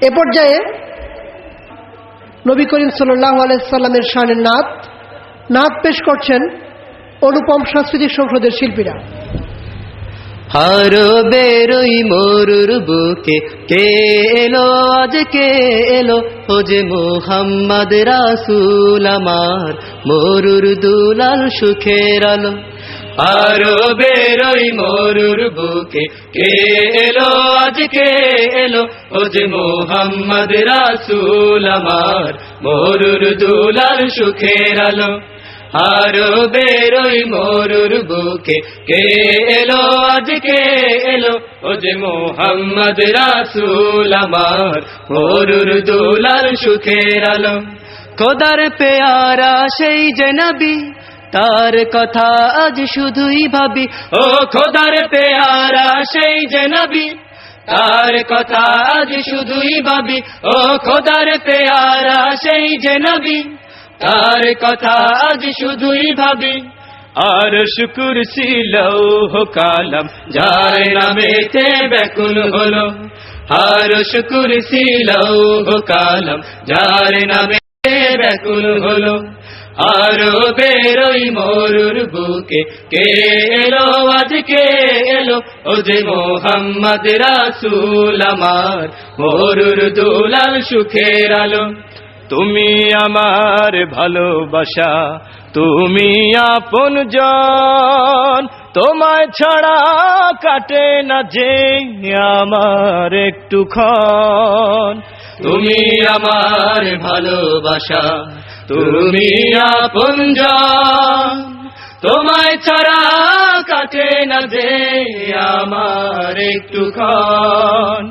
এ পর্যায়ে নবী করিম সাল্লাল্লাহু আলাইহি সাল্লামের শানের নাত পেশ করছেন অনুপম সাংস্কৃতিক সংসদের শিল্পীরা। হারো বেরোই মরুর বুকে কে এলো আজ কে এলো ও যে মুহাম্মদ রাসূল আমার মরুর দুলাল সুখের আলো। আরো বেরোই মরুর বুকে কে এলো আজ কে এলো ও যে মুহাম্মদ রাসূল আমার মরুর দুলাল সুখের আলো। আরো বেরোই মরুর বুকে কে এলো আজ কে এলো ও যে মুহাম্মদ রাসূল আমার মরুর দুলাল সুখের আলো। খোদার পেয়ারা সেই যে নবী তার কথা আজ শুধুই ভাবি, ও খোদার পেয়ারা সেই যে নবী তার কথা আজ শুধুই ভাবি, ও খোদার পেয়ারা সেই যে নবী তার কথা আজ শুধুই ভাবি। আর শুকুর লৌহ কালাম যার নামেতে ব্যাকুল হলো, আর শুকুর লৌহ কালাম যার নামেতে ব্যাকুল হলো। আরো বেরোই মরুর বুকে কে এলো আজ কে এলো ও যে মুহাম্মদ রাসূল আমার মরুর দুলাল সুখের আলো। তুমি আমার ভালোবাসা তুমি আপনজন, তোমায় ছাড়া কাটে না যে আমার একটুক্ষণ। তুমি আমার ভালোবাসা তুমি আপনজন, তোমায় ছাড়া কাটে না যে আমার একটুক্ষণ।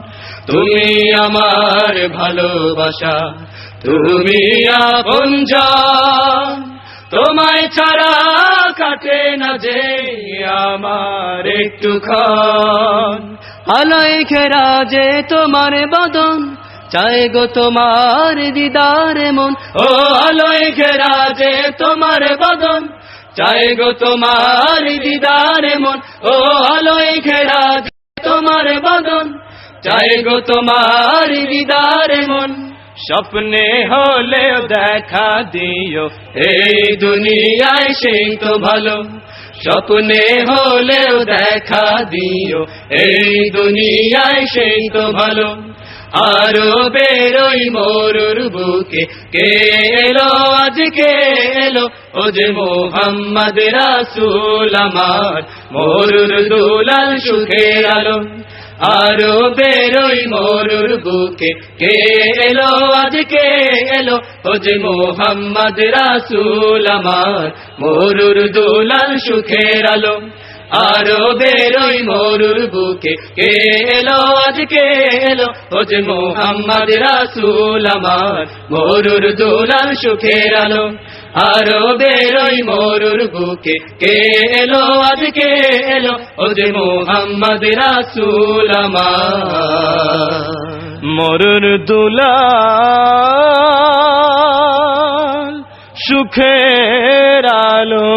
তুমি আমার ভালোবাসা তুমি আপনজন, তোমায় ছাড়া কাটে না যে আমার একটুক্ষণ। আলোয় ঘেরা যে তোমার বদন চায় গো তোমার দিদার মন, ও আলোয় ঘেরা যে তোমার বদন চায় গো তোমার দিদার মন, ও আলোয় ঘেরা যে তোমার বদন চায় গো তোমার দিদার মন। স্বপ্নে হলেও দেখা দিও এই দুনিয়ায় সেই তো ভালো, স্বপ্নে হলেও দেখা দিও এই দুনিয়ায় সেই তো ভালো। আরো বেরোই মরুর বুকে কে এলো আজ কে এলো ও যে মুহাম্মদ রাসূল আমার মরুর দুলাল সুখের আলো। আরো বেরোই মরুর বুকে কে এলো আজ কে এলো ও যে মুহাম্মদ রাসূল আমার মরুর দুলাল সুখের আলো। আরো বেরোই মরুর বুকে কে এলো আজ কে এলো ও যে মুহাম্মদ রাসূল আমার মরুর দুলাল সুখের আলো। আরো বেরোই মরুর বুকে কে এলো আজ কে এলো ও যে মুহাম্মদ রাসূল আমার মরুর দুলাল সুখের আলো।